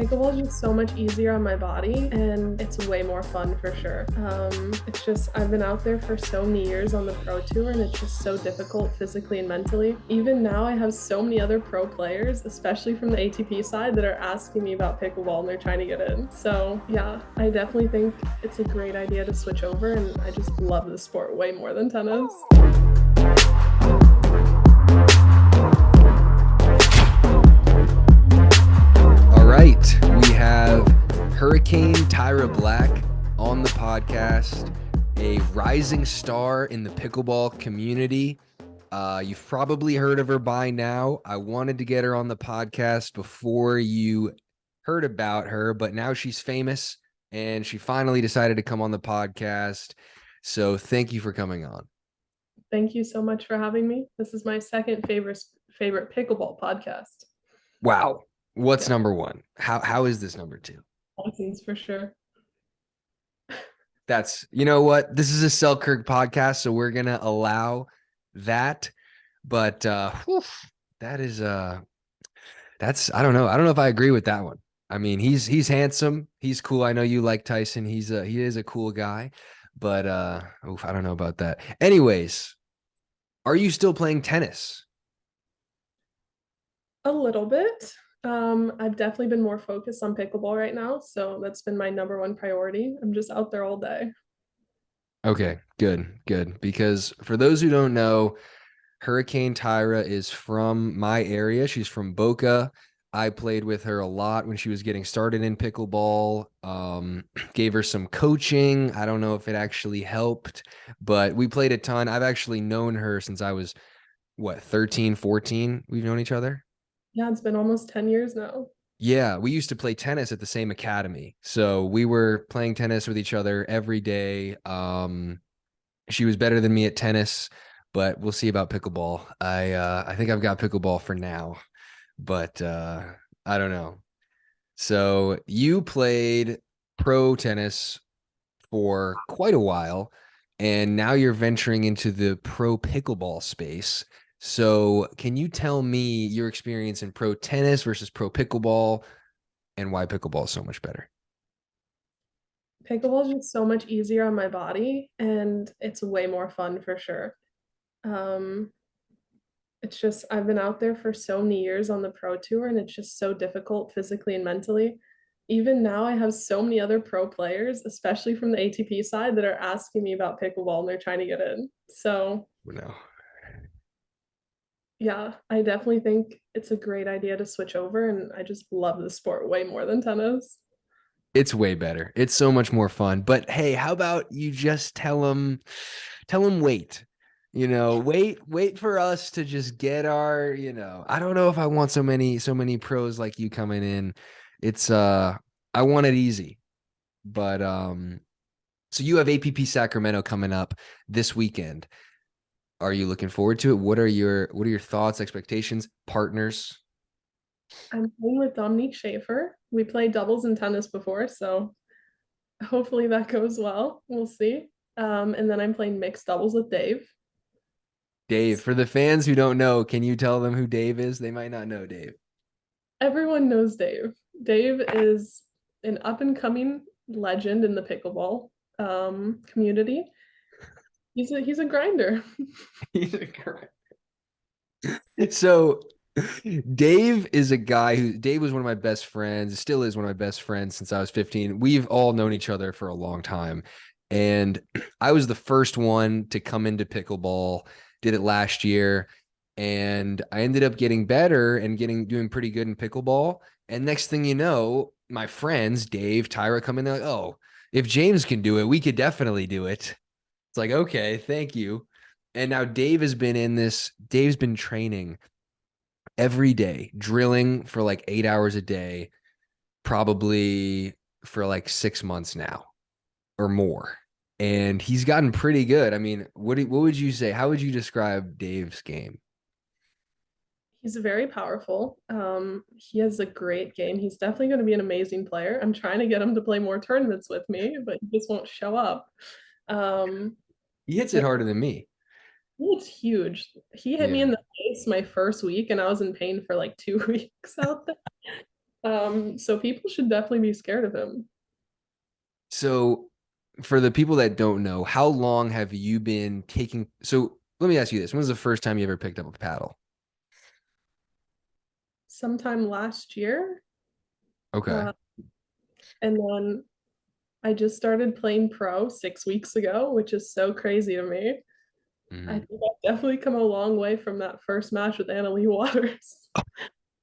Pickleball is just so much easier on my body and it's way more fun for sure. It's just, I've been out there for so many years on the pro tour and it's just so difficult physically and mentally. Even now I have so many other pro players, especially from the ATP side, that are asking me about pickleball and they're trying to get in. So yeah, I definitely think it's a great idea to switch over, and I just love the sport way more than tennis. All right, we have Hurricane Tyra Black on the podcast, a rising star in the pickleball community. You've probably heard of her by now. I wanted to get her on the podcast before you heard about her, but now she's famous and she finally decided to come on the podcast. So thank you for coming on. Thank you so much for having me. This is my second favorite pickleball podcast. Wow. What's number one? How is this number two? Lessons for sure. That's, you know what? This is a Selkirk podcast, so we're gonna allow that. But that is that's I don't know. I don't know if I agree with that one. I mean, he's handsome, he's cool. I know you like Tyson. He is a cool guy, but I don't know about that. Anyways, are you still playing tennis? A little bit. I've definitely been more focused on pickleball right now, so that's been my number one priority. I'm just out there all day. Okay, good. Because for those who don't know, Hurricane Tyra is from my area. She's from Boca. I played with her a lot when she was getting started in pickleball. Gave her some coaching. I don't know if it actually helped, but we played a ton. I've actually known her since I was, 13, 14? We've known each other. Yeah, it's been almost 10 years now. Yeah, we used to play tennis at the same academy. So we were playing tennis with each other every day. She was better than me at tennis, but we'll see about pickleball. I think I've got pickleball for now, but I don't know. So you played pro tennis for quite a while, and now you're venturing into the pro pickleball space. So can you tell me your experience in pro tennis versus pro pickleball and why pickleball is so much better? Pickleball is just so much easier on my body and it's way more fun for sure. Um, it's just, I've been out there for so many years on the pro tour and it's just so difficult physically and mentally. Even now I have so many other pro players, especially from the ATP side, that are asking me about pickleball and they're trying to get in. So No. yeah, I definitely think it's a great idea to switch over, and I just love the sport way more than tennis. It's way better. It's so much more fun. But hey, how about you just tell them wait. Wait for us to just get our, I don't know if I want so many pros like you coming in. It's I want it easy. But so you have APP Sacramento coming up this weekend. Are you looking forward to it? What are your thoughts, expectations, partners? I'm playing with Dominique Schaefer. We played doubles in tennis before, so hopefully that goes well. We'll see. And then I'm playing mixed doubles with Dave. Dave, for the fans who don't know, can you tell them who Dave is? They might not know Dave. Everyone knows Dave. Dave is an up and coming legend in the pickleball community. He's a grinder. He's a correct. So Dave is a guy Dave was one of my best friends, still is one of my best friends since I was 15. We've all known each other for a long time. And I was the first one to come into pickleball, did it last year, and I ended up getting better and doing pretty good in pickleball. And next thing you know, my friends, Dave, Tyra, come in, they're like, oh, if James can do it, we could definitely do it. It's like, okay, thank you. And now Dave's been training every day, drilling for like 8 hours a day, probably for like 6 months now or more. And he's gotten pretty good. I mean, what would you say? How would you describe Dave's game? He's very powerful. He has a great game. He's definitely going to be an amazing player. I'm trying to get him to play more tournaments with me, but he just won't show up. Um, He hits it but harder than me. it's huge. He hit me Yeah. in the face my first week, and I was in pain for like 2 weeks out there. So people should definitely be scared of him. So, for the people that don't know, how long have you been taking? So, let me ask you this: when was the first time you ever picked up a paddle? Sometime last year, Okay. uh, and then I just started playing pro 6 weeks ago, which is so crazy to me. I Mhm. think I've definitely come a long way from that first match with Annalie Waters.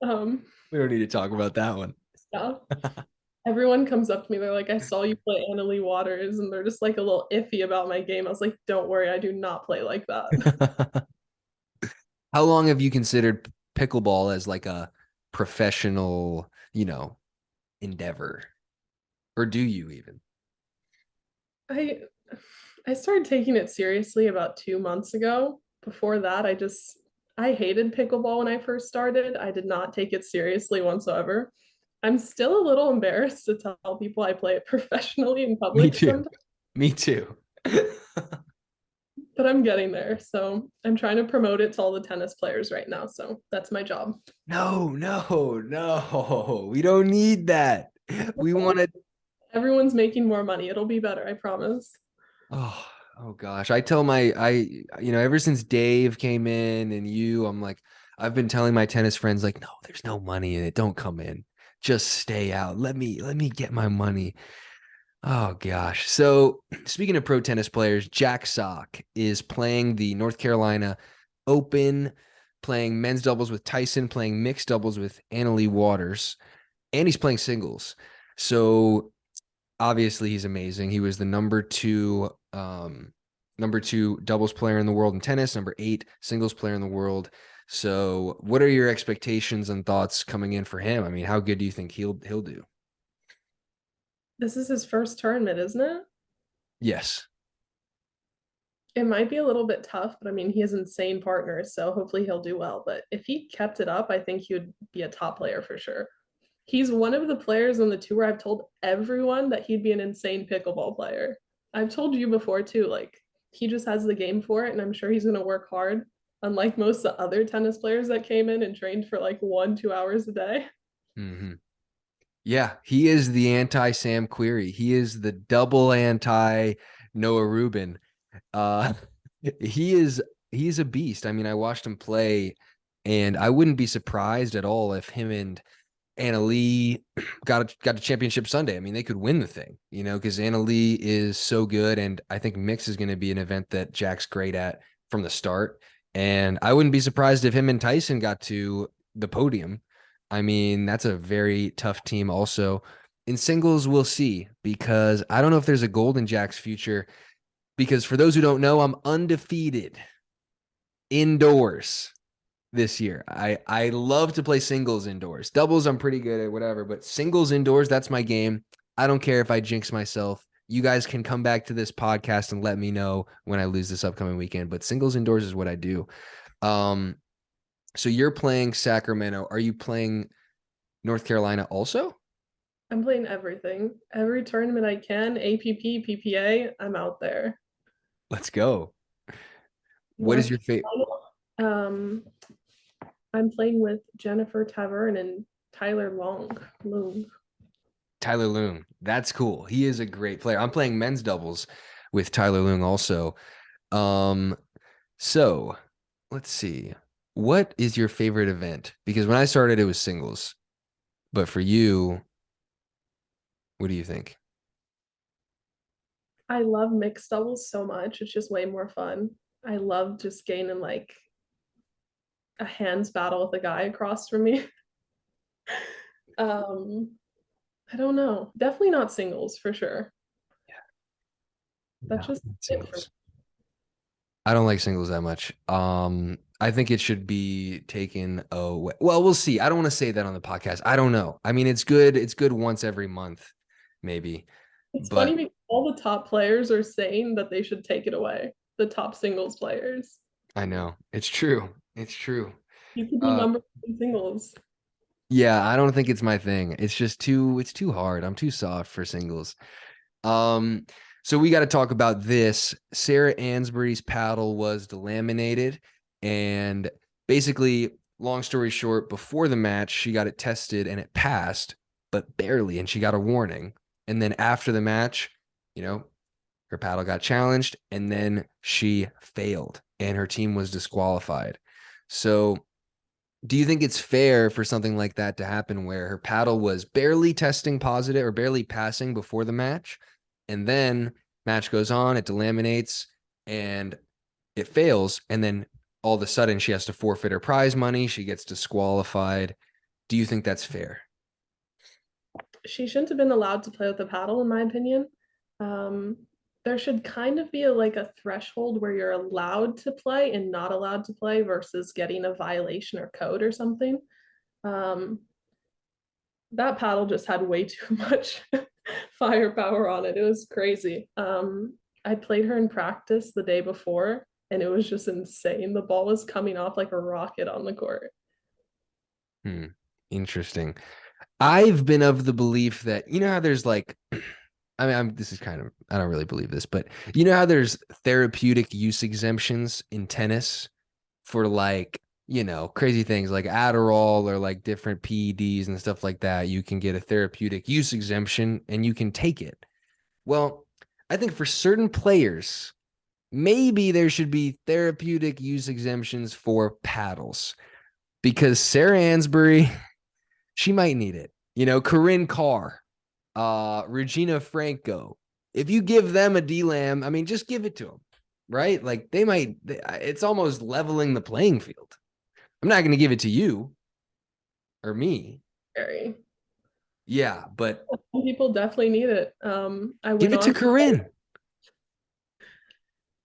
Um, We don't need to talk about that one. stuff. Everyone comes up to me, they're like, I saw you play Annalie Waters, and they're just like a little iffy about my game. I was like, don't worry, I do not play like that. How long have you considered pickleball as like a professional, endeavor? Or do you even? I I started taking it seriously about 2 months ago. Before that, I hated pickleball when I first started. I did not take it seriously whatsoever. I'm still a little embarrassed to tell people I play it professionally in Me public too. sometimes, Me too. but I'm getting there. So I'm trying to promote it to all the tennis players right now. So that's my job. No, no, no. We don't need that. We want to. Everyone's making more money. It'll be better, I promise. Oh, oh gosh. Ever since Dave came in and I'm like, I've been telling my tennis friends, like, no, there's no money in it. Don't come in. Just stay out. Let me get my money. Oh gosh. So speaking of pro tennis players, Jack Sock is playing the North Carolina Open, playing men's doubles with Tyson, playing mixed doubles with Annalie Waters, and he's playing singles. So obviously he's amazing. He was the number two doubles player in the world in tennis, number 8 singles player in the world. So what are your expectations and thoughts coming in for him? I mean, how good do you think he'll do? This is his first tournament, isn't it? Yes. It might be a little bit tough, but I mean, he has insane partners, so hopefully he'll do well. But if he kept it up, I think he would be a top player for sure. He's one of the players on the tour I've told everyone that he'd be an insane pickleball player. I've told you before too, like he just has the game for it, and I'm sure he's gonna work hard, unlike most of the other tennis players that came in and trained for like 1, 2 hours a day. Mm-hmm. Yeah, he is the anti Sam Query. He is the double anti Noah Rubin. Uh, he is he's a beast. I mean, I watched him play, and I wouldn't be surprised at all if him and Anna Lee got a championship Sunday. I mean, they could win the thing, because Anna Lee is so good, and I think mix is going to be an event that Jack's great at from the start. And I wouldn't be surprised if him and Tyson got to the podium. I mean, that's a very tough team. Also, in singles, we'll see, because I don't know if there's a gold in Jack's future. Because for those who don't know, I'm undefeated indoors this year. I love to play singles indoors. Doubles, I'm pretty good at, whatever, but singles indoors, that's my game. I don't care if I jinx myself. You guys can come back to this podcast and let me know when I lose this upcoming weekend. But singles indoors is what I do. Um, so you're playing Sacramento. Are you playing North Carolina also? I'm playing everything. Every tournament I can, APP, PPA, I'm out there. Let's go. What is North your favorite? Carolina, I'm playing with Jennifer Tavern and Tyler Long. Tyler Loong. That's cool. He is a great player. I'm playing men's doubles with Tyler Loong also. Um, so let's see. What is your favorite event? Because when I started, it was singles. But for you, what do you think? I love mixed doubles so much. It's just way more fun. I love just gaining like a hands battle with a guy across from me. Um, I don't know. Definitely not singles for sure. No, That's just not it for me. singles. I don't like singles that much. I think it should be taken away. Well, we'll see. I don't want to say that on the podcast. I don't know. I mean, it's good. It's good once every month, maybe. It's funny But because all the top players are saying that they should take it away. The top singles players. I know it's true. It's true. You could be Uh, number one in singles. yeah, I don't think it's my thing. It's too hard. I'm too soft for singles. Um, so we got to talk about this. Sarah Ansbury's paddle was delaminated, and basically long story short, before the match, she got it tested and it passed, but barely, and she got a warning. And then after the match, you know, her paddle got challenged and then she failed and her team was disqualified. So do you think it's fair for something like that to happen where her paddle was barely testing positive or barely passing before the match, and then match goes on, it delaminates and it fails, and then all of a sudden she has to forfeit her prize money, she gets disqualified? Do you think that's fair? She shouldn't have been allowed to play with the paddle, in my opinion. Um, there should kind of be a threshold where you're allowed to play and not allowed to play versus getting a violation or code or something. Um, that paddle just had way too much firepower on it. It was crazy. I played her in practice the day before, and it was just insane. The ball was coming off like a rocket on the court. Interesting. I've been of the belief that, you know how there's like, I mean, this is kind of, I don't really believe this, but you know how there's therapeutic use exemptions in tennis for like, crazy things like Adderall or like different PEDs and stuff like that. You can get a therapeutic use exemption and you can take it. Well, I think for certain players, maybe there should be therapeutic use exemptions for paddles because Sarah Ansbury, she might need it. Corinne Carr, Regina Franco. If you give them a DLAM, I mean, just give it to them, right? Like it's almost leveling the playing field. I'm not going to give it to you or me. Scary. Yeah, but Some people definitely need it. I give went it to on. Corinne.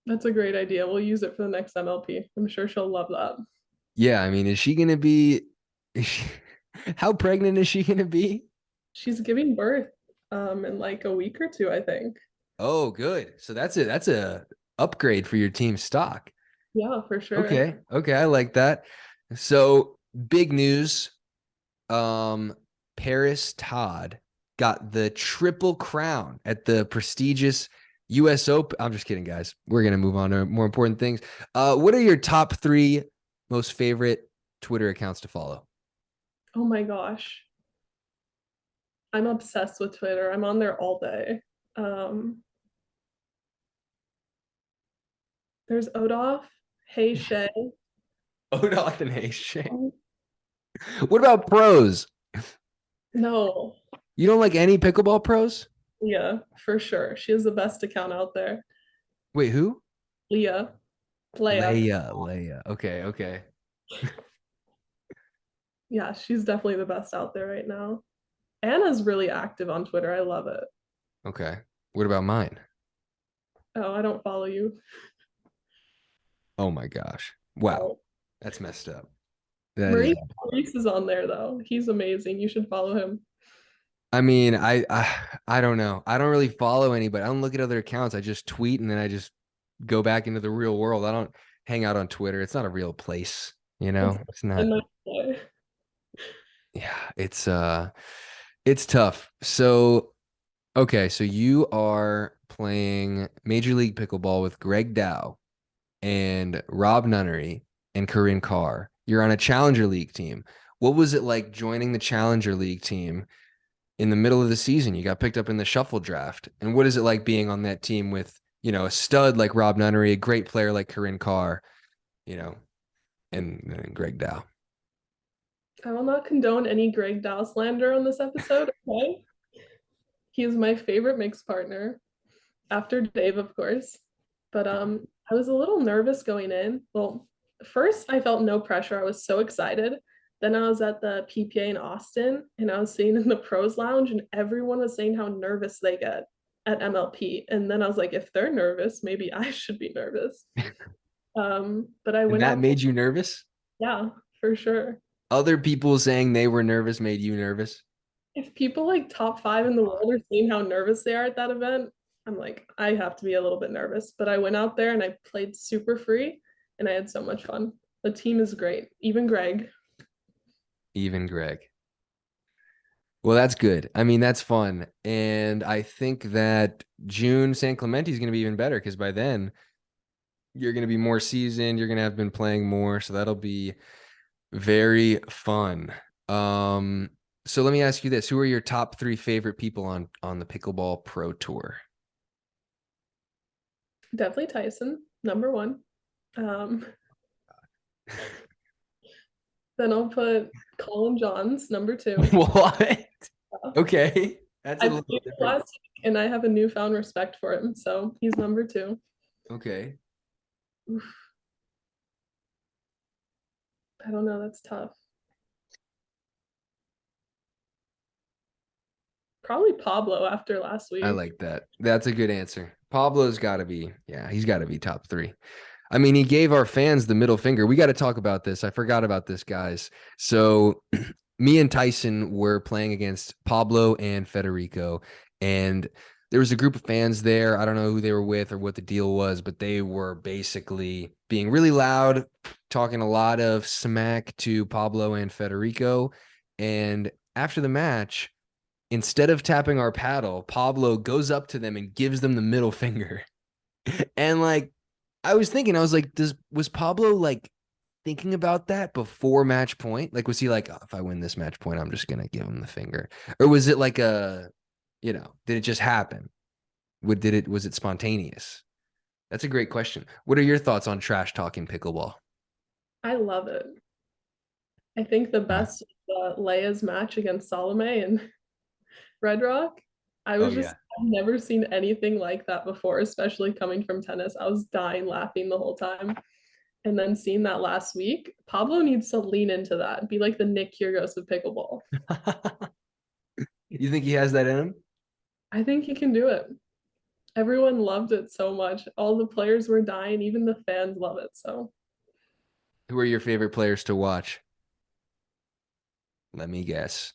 That's a great idea. We'll use it for the next MLP. I'm sure she'll love that. Yeah, I mean, is she going to be, how pregnant is she going to be? She's giving birth in like a week or two, I think. Oh, good. So that's a upgrade for your team stock. Yeah, for sure. Okay. Okay. I like that. So big news. Paris Todd got the triple crown at the prestigious US Open. I'm just kidding, guys. We're going to move on to more important things. What are your top 3 most favorite Twitter accounts to follow? Oh my gosh. I'm obsessed with Twitter. I'm on there all day. Um, there's Odoff, Hey Shay. Odoth and Hayshay. What about pros? No, You don't like any pickleball pros? Leah, for sure. She has the best account out there. Wait, who? Leah, Leah. Leia. Okay, okay. Yeah, she's definitely the best out there right now. Anna's really active on Twitter. I love it. Okay. What about mine? Oh, I don't follow you. Oh my gosh. Wow. Oh. That's messed up. That is, Maurice is on there though. He's amazing. You should follow him. I mean, I don't know. I don't really follow anybody. I don't look at other accounts. I just tweet and then I just go back into the real world. I don't hang out on Twitter. It's not a real place, you It's know? It's a not. nice play. Yeah, it's tough. So, okay, so you are playing Major League Pickleball with Greg Dow and Rob Nunnery and Corinne Carr. You're on a Challenger League team. What was it like joining the Challenger League team in the middle of the season? You got picked up in the shuffle draft. And what is it like being on that team with, a stud like Rob Nunnery, a great player like Corinne Carr, you know, and Greg Dow? I will not condone any Greg Dow slander on this episode. Okay. He is my favorite mix partner after Dave, of course. But I was a little nervous going in. Well, first I felt no pressure. I was so excited. Then I was at the PPA in Austin and I was sitting in the pros lounge and everyone was saying how nervous they get at MLP. And then I was like, if they're nervous, maybe I should be nervous. But I And went that out there, made you nervous? yeah, for sure. Other people saying they were nervous made you nervous? If people like top 5 in the world are seeing how nervous they are at that event, I'm like, I have to be a little bit nervous. But I went out there and I played super free and I had so much fun. The team is great. Even Greg. Even Greg. Well, that's good. I mean, that's fun. And I think that June San Clemente is going to be even better because by then you're going to be more seasoned. You're going to have been playing more. So that'll be Very fun. So let me ask you this. Who are your top three favorite people on the Pickleball Pro Tour? Definitely Tyson, number one. Um, then I'll put Colin Johns, number two. What? Okay. That's a I little played him different. last week and I have a newfound respect for him, so he's number two. Okay. Oof, I don't know, that's tough. Probably Pablo after last I week. like that. That's a good answer. Pablo's got to be, yeah, he's got to be top three. I mean, he gave our fans the middle finger. We got to talk about this. I forgot about this, guys. So, me and Tyson were playing against Pablo and Federico, and there was a group of fans there. I don't know who they were with or what the deal was, but they were basically being really loud, talking a lot of smack to Pablo and Federico. And after the match, instead of tapping our paddle, Pablo goes up to them and gives them the middle finger. And like, I was thinking, I was like, was Pablo like thinking about that before match point? Like, was he like, oh, if I win this match point, I'm just gonna give him the finger? Or was it like did it just happen? Was it spontaneous? That's a great question. What are your thoughts on trash talking pickleball? I love it. I think the Yeah. best was Leia's match against Salome and Red Rock. Oh yeah. I've never seen anything like that before, especially coming from tennis. I was dying laughing the whole time. And then seeing that last week, Pablo needs to lean into that, be like the Nick Kyrgios of pickleball. You think he has that in him? I think he can do it. Everyone loved it so much. All the players were dying, even the fans love it. So Who are your favorite players to watch? Let me guess.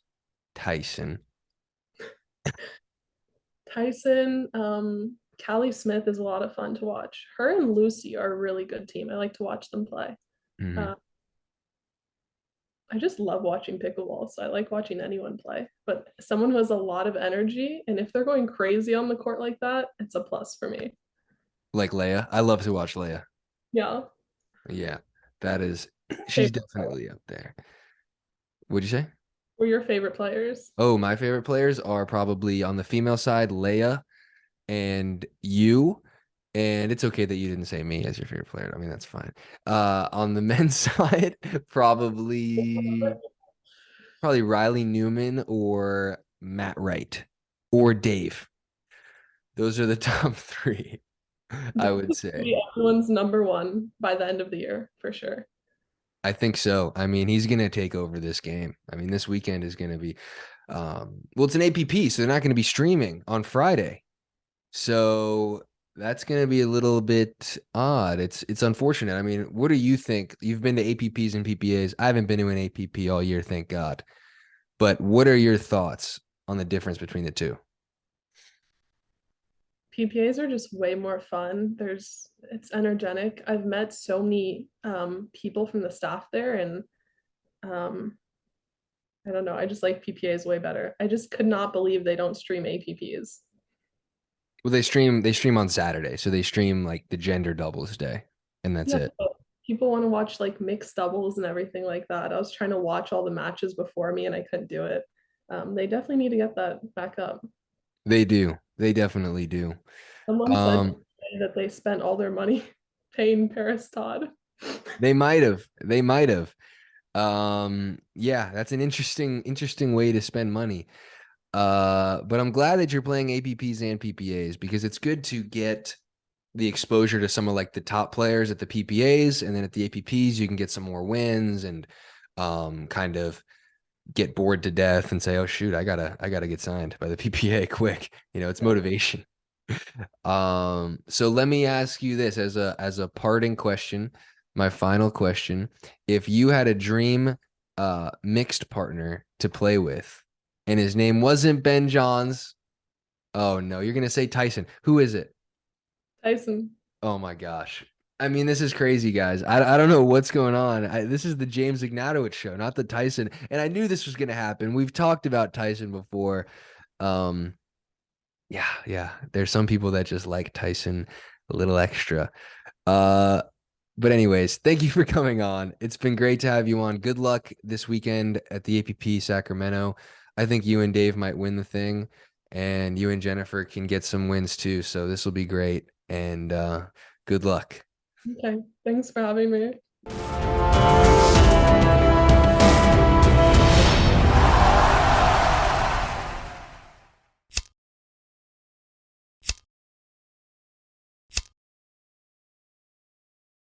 Tyson. Tyson, Callie Smith is a lot of fun to watch. Her and Lucy are a really good team. I like to watch them play. Mhm. Uh, I just love watching pickleball, so I like watching anyone play. But someone who has a lot of energy, and if they're going crazy on the court like that, it's a plus for me. Like Leia. I love to watch Leia. Yeah. Yeah, that is, she's Favorite player. definitely up there. What'd you say? Who are your favorite players? Oh, my favorite players are probably on the female side, Leia and you. And it's okay that you didn't say me as your favorite player. I mean, that's fine. On the men's side, probably Riley Newman or Matt Wright or Dave. Those are the top three, I would say. Be everyone's number one by the end of the year for sure. I think so. I mean, he's going to take over this game. I mean, this weekend is going to be, well, it's an APP, so they're not going to be streaming on Friday. So that's going to be a little bit odd. It's unfortunate. I mean, what do you think? You've been to APPs and PPAs. I haven't been to an APP all year, thank God. But what are your thoughts on the difference between the two? PPAs are just way more fun. It's energetic. I've met so many people from the staff there, and um, I don't know. I just like PPAs way better. I just could not believe they don't stream APPs. Well, they stream on Saturday, so they stream like the gender doubles day, and that's Yeah, it. but people want to watch like mixed doubles and everything like that. I was trying to watch all the matches before me, and I couldn't do it. They definitely need to get that back up. They do. They definitely do. Someone said Um, today that they spent all their money paying Paris Todd. they might have. They might have. Yeah, that's an interesting way to spend money. But I'm glad that you're playing APPs and PPAs because it's good to get the exposure to some of like the top players at the PPAs, and then at the APPs you can get some more wins and kind of get bored to death and say, oh shoot, I gotta get signed by the PPA quick. It's motivation. So let me ask you this as a parting question, my final question. If you had a dream mixed partner to play with, and his name wasn't Ben Johns, oh no, you're gonna say Tyson. Who is it? Tyson. Oh my gosh. I mean, this is crazy, guys. I don't know what's going on. This is the James Ignatowich show, not the Tyson. And I knew this was going to happen. We've talked about Tyson before. Um, yeah, yeah. There's some people that just like Tyson a little extra. Uh, But anyways, thank you for coming on. It's been great to have you on. Good luck this weekend at the APP Sacramento. I think you and Dave might win the thing, and you and Jennifer can get some wins too. So this will be great. And good luck. Okay, thanks for having me.